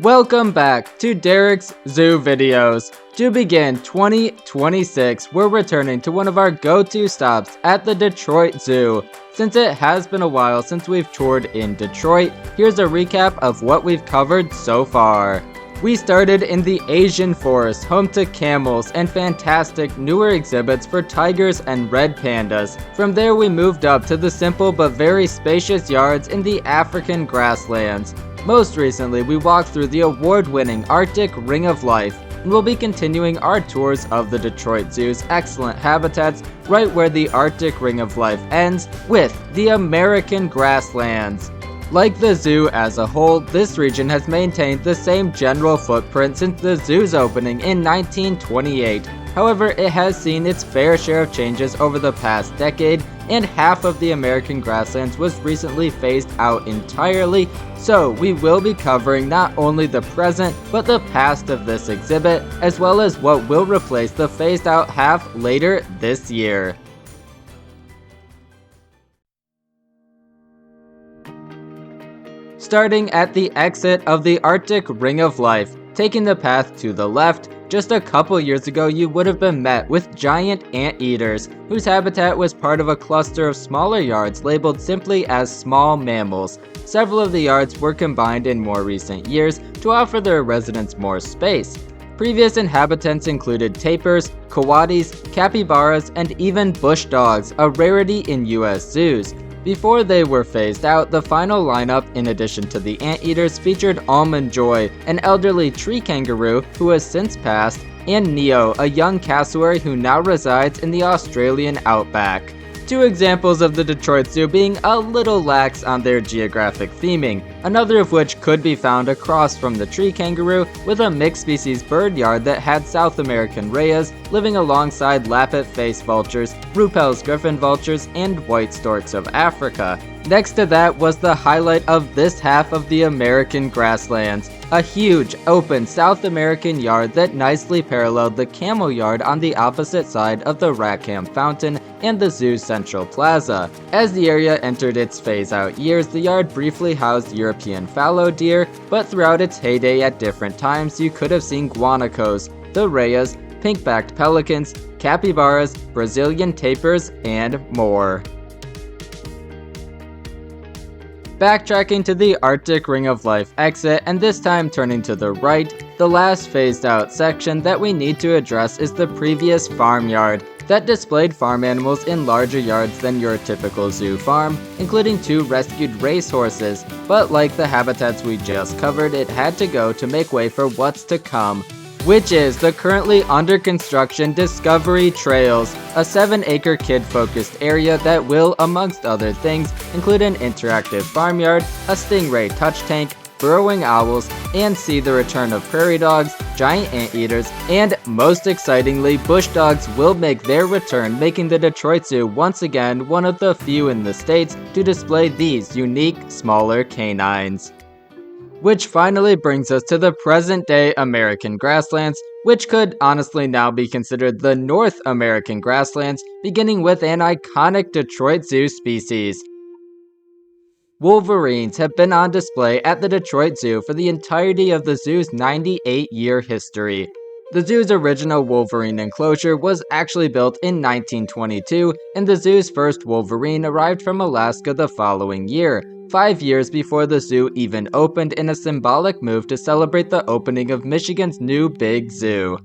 Welcome back to Derek's Zoo videos. To begin 2026, we're returning to one of our go-to stops at the Detroit Zoo. Since it has been a while since we've toured in Detroit, here's a recap of what we've covered so far. We started in the Asian forest, home to camels and fantastic newer exhibits for tigers and red pandas. From there we moved up to the simple but very spacious yards in the African grasslands. Most recently, we walked through the award-winning Arctic Ring of Life, and we'll be continuing our tours of the Detroit Zoo's excellent habitats right where the Arctic Ring of Life ends with the American Grasslands. Like the zoo as a whole, this region has maintained the same general footprint since the zoo's opening in 1928. However, it has seen its fair share of changes over the past decade, and half of the American Grasslands was recently phased out entirely, so we will be covering not only the present, but the past of this exhibit, as well as what will replace the phased out half later this year. Starting at the exit of the Arctic Ring of Life, taking the path to the left, just a couple years ago you would have been met with giant anteaters, whose habitat was part of a cluster of smaller yards labeled simply as small mammals. Several of the yards were combined in more recent years to offer their residents more space. Previous inhabitants included tapirs, coatis, capybaras, and even bush dogs, a rarity in US zoos. Before they were phased out, the final lineup, in addition to the anteaters, featured Almond Joy, an elderly tree kangaroo who has since passed, and Neo, a young cassowary who now resides in the Australian outback. Two examples of the Detroit Zoo being a little lax on their geographic theming, another of which could be found across from the tree kangaroo with a mixed species bird yard that had South American rheas living alongside lappet-faced vultures, Ruppel's griffon vultures, and white storks of Africa. Next to that was the highlight of this half of the American Grasslands, a huge, open South American yard that nicely paralleled the camel yard on the opposite side of the Rackham Fountain and the zoo's central plaza. As the area entered its phase-out years, the yard briefly housed European fallow deer, but throughout its heyday at different times you could have seen guanacos, the rheas, pink-backed pelicans, capybaras, Brazilian tapirs, and more. Backtracking to the Arctic Ring of Life exit, and this time turning to the right, the last phased out section that we need to address is the previous farmyard that displayed farm animals in larger yards than your typical zoo farm, including two rescued racehorses, but like the habitats we just covered, it had to go to make way for what's to come, which is the currently under construction Discovery Trails, a 7-acre kid-focused area that will, amongst other things, include an interactive farmyard, a stingray touch tank, burrowing owls, and see the return of prairie dogs, giant anteaters, and most excitingly, bush dogs will make their return, making the Detroit Zoo once again one of the few in the States to display these unique, smaller canines. Which finally brings us to the present-day American Grasslands, which could honestly now be considered the North American Grasslands, beginning with an iconic Detroit Zoo species. Wolverines have been on display at the Detroit Zoo for the entirety of the zoo's 98-year history. The zoo's original Wolverine enclosure was actually built in 1922, and the zoo's first Wolverine arrived from Alaska the following year, 5 years before the zoo even opened, in a symbolic move to celebrate the opening of Michigan's new big zoo.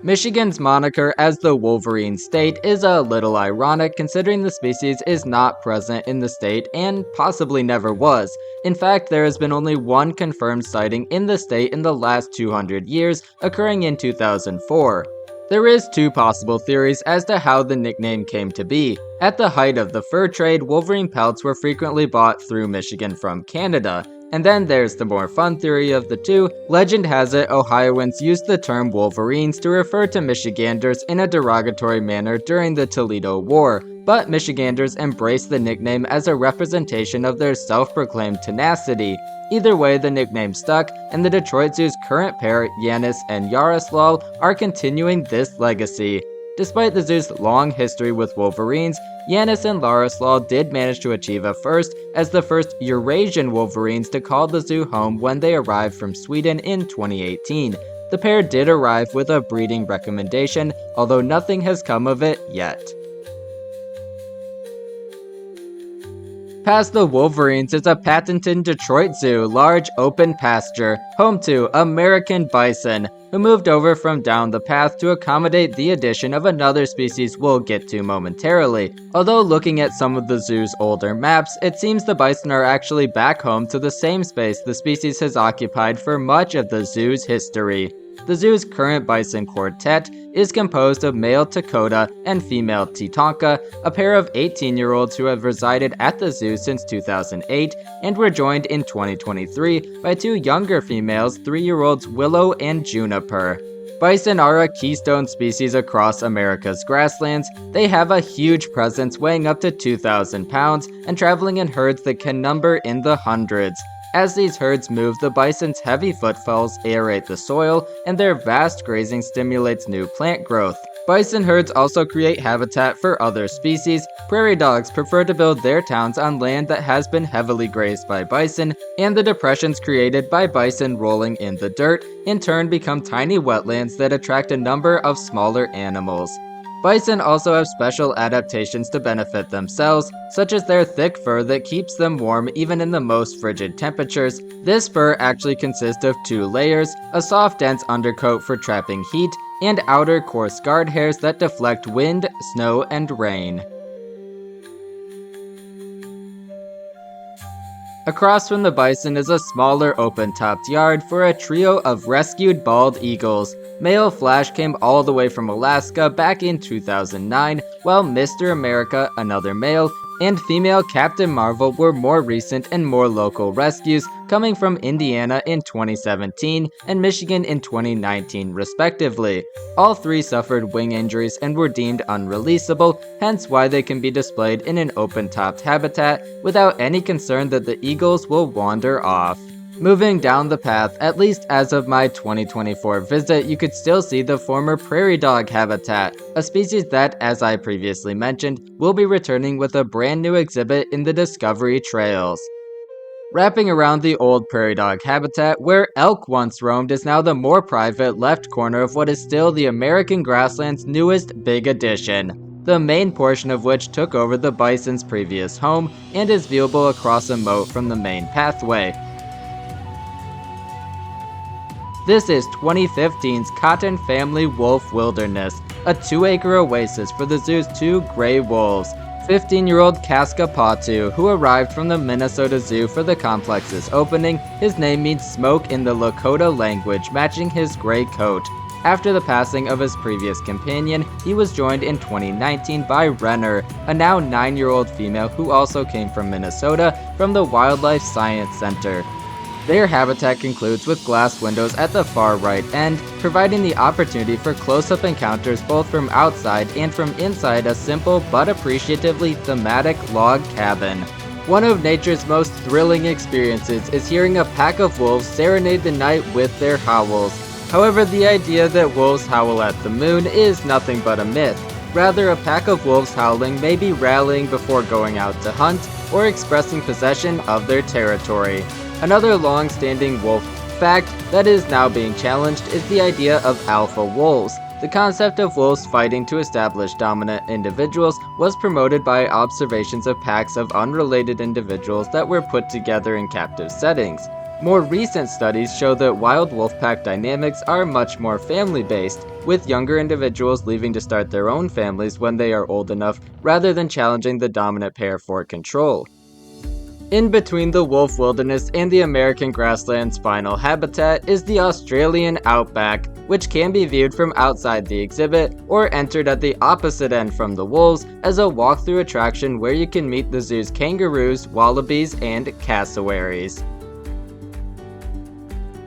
Michigan's moniker as the Wolverine State is a little ironic considering the species is not present in the state and possibly never was. In fact, there has been only one confirmed sighting in the state in the last 200 years, occurring in 2004. There is two possible theories as to how the nickname came to be. At the height of the fur trade, Wolverine pelts were frequently bought through Michigan from Canada. And then there's the more fun theory of the two. Legend has it Ohioans used the term Wolverines to refer to Michiganders in a derogatory manner during the Toledo War, but Michiganders embraced the nickname as a representation of their self-proclaimed tenacity. Either way, the nickname stuck, and the Detroit Zoo's current pair, Yanis and Yaroslav, are continuing this legacy. Despite the zoo's long history with Wolverines, Yanis and Larislaw did manage to achieve a first as the first Eurasian Wolverines to call the zoo home when they arrived from Sweden in 2018. The pair did arrive with a breeding recommendation, although nothing has come of it yet. Past the Wolverines is a patented Detroit Zoo large open pasture, home to American Bison, who moved over from down the path to accommodate the addition of another species we'll get to momentarily. Although looking at some of the zoo's older maps, it seems the bison are actually back home to the same space the species has occupied for much of the zoo's history. The zoo's current bison quartet is composed of male Dakota and female Tetonka, a pair of 18-year-olds who have resided at the zoo since 2008 and were joined in 2023 by two younger females, 3-year-olds Willow and Juniper. Bison are a keystone species across America's grasslands. They have a huge presence weighing up to 2,000 pounds and traveling in herds that can number in the hundreds. As these herds move, the bison's heavy footfalls aerate the soil, and their vast grazing stimulates new plant growth. Bison herds also create habitat for other species. Prairie dogs prefer to build their towns on land that has been heavily grazed by bison, and the depressions created by bison rolling in the dirt in turn become tiny wetlands that attract a number of smaller animals. Bison also have special adaptations to benefit themselves, such as their thick fur that keeps them warm even in the most frigid temperatures. This fur actually consists of 2 layers, a soft dense undercoat for trapping heat, and outer coarse guard hairs that deflect wind, snow, and rain. Across from the bison is a smaller open-topped yard for a trio of rescued bald eagles. Male Flash came all the way from Alaska back in 2009, while Mr. America, another male, and female Captain Marvel were more recent and more local rescues, coming from Indiana in 2017 and Michigan in 2019 respectively. All 3 suffered wing injuries and were deemed unreleasable, hence why they can be displayed in an open-topped habitat without any concern that the eagles will wander off. Moving down the path, at least as of my 2024 visit, you could still see the former prairie dog habitat, a species that, as I previously mentioned, will be returning with a brand new exhibit in the Discovery Trails. Wrapping around the old prairie dog habitat, where elk once roamed, is now the more private left corner of what is still the American Grasslands' newest big addition, the main portion of which took over the bison's previous home and is viewable across a moat from the main pathway. This is 2015's Cotton Family Wolf Wilderness, a 2-acre oasis for the zoo's 2 gray wolves. 15-year-old Casca Patu, who arrived from the Minnesota Zoo for the complex's opening. His name means smoke in the Lakota language, matching his gray coat. After the passing of his previous companion, he was joined in 2019 by Renner, a now 9-year-old female who also came from Minnesota from the Wildlife Science Center. Their habitat concludes with glass windows at the far right end, providing the opportunity for close-up encounters both from outside and from inside a simple but appreciatively thematic log cabin. One of nature's most thrilling experiences is hearing a pack of wolves serenade the night with their howls. However, the idea that wolves howl at the moon is nothing but a myth. Rather, a pack of wolves howling may be rallying before going out to hunt or expressing possession of their territory. Another long-standing wolf fact that is now being challenged is the idea of alpha wolves. The concept of wolves fighting to establish dominant individuals was promoted by observations of packs of unrelated individuals that were put together in captive settings. More recent studies show that wild wolf pack dynamics are much more family-based, with younger individuals leaving to start their own families when they are old enough, rather than challenging the dominant pair for control. In between the wolf wilderness and the American Grasslands' final habitat is the Australian outback, which can be viewed from outside the exhibit or entered at the opposite end from the wolves as a walkthrough attraction where you can meet the zoo's kangaroos, wallabies, and cassowaries.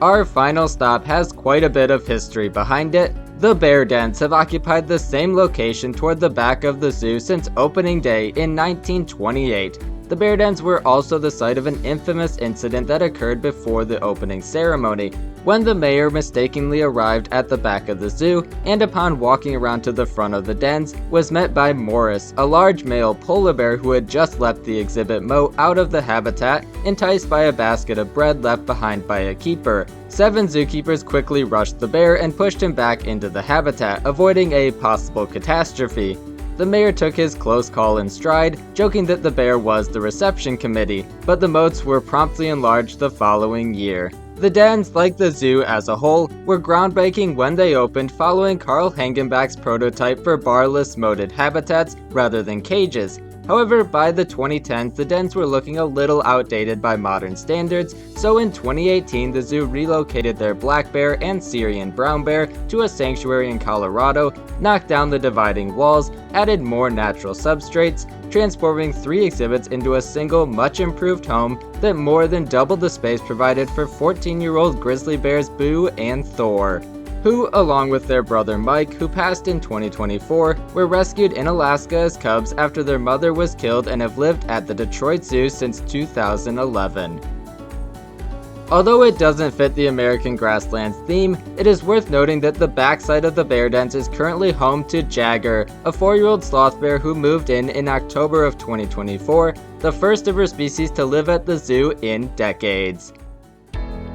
Our final stop has quite a bit of history behind it. The bear dens have occupied the same location toward the back of the zoo since opening day in 1928. The bear dens were also the site of an infamous incident that occurred before the opening ceremony, when the mayor mistakenly arrived at the back of the zoo, and upon walking around to the front of the dens, was met by Morris, a large male polar bear who had just left the exhibit moat out of the habitat, enticed by a basket of bread left behind by a keeper. 7 zookeepers quickly rushed the bear and pushed him back into the habitat, avoiding a possible catastrophe. The mayor took his close call in stride, joking that the bear was the reception committee, but the moats were promptly enlarged the following year. The dens, like the zoo as a whole, were groundbreaking when they opened, following Carl Hagenbeck's prototype for barless moated habitats rather than cages. However, by the 2010s, the dens were looking a little outdated by modern standards, so in 2018 the zoo relocated their black bear and Syrian brown bear to a sanctuary in Colorado, knocked down the dividing walls, added more natural substrates, transforming 3 exhibits into a single, much improved home that more than doubled the space provided for 14-year-old grizzly bears Boo and Thor, who, along with their brother Mike, who passed in 2024, were rescued in Alaska as cubs after their mother was killed and have lived at the Detroit Zoo since 2011. Although it doesn't fit the American Grasslands theme, it is worth noting that the backside of the bear dens is currently home to Jagger, a 4-year-old sloth bear who moved in October of 2024, the first of her species to live at the zoo in decades.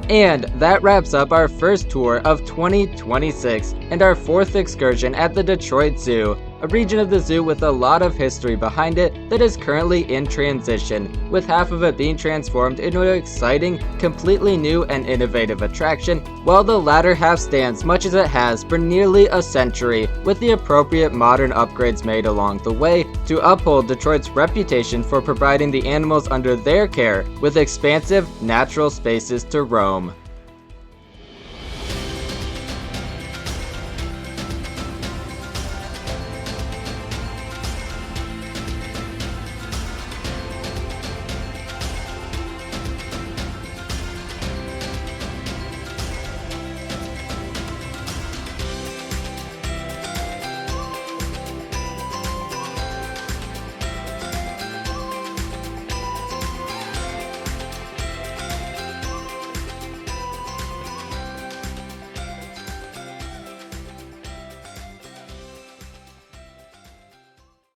And that wraps up our first tour of 2026 and our 4th excursion at the Detroit Zoo, a region of the zoo with a lot of history behind it that is currently in transition, with half of it being transformed into an exciting, completely new and innovative attraction, while the latter half stands much as it has for nearly a century, with the appropriate modern upgrades made along the way to uphold Detroit's reputation for providing the animals under their care with expansive, natural spaces to roam.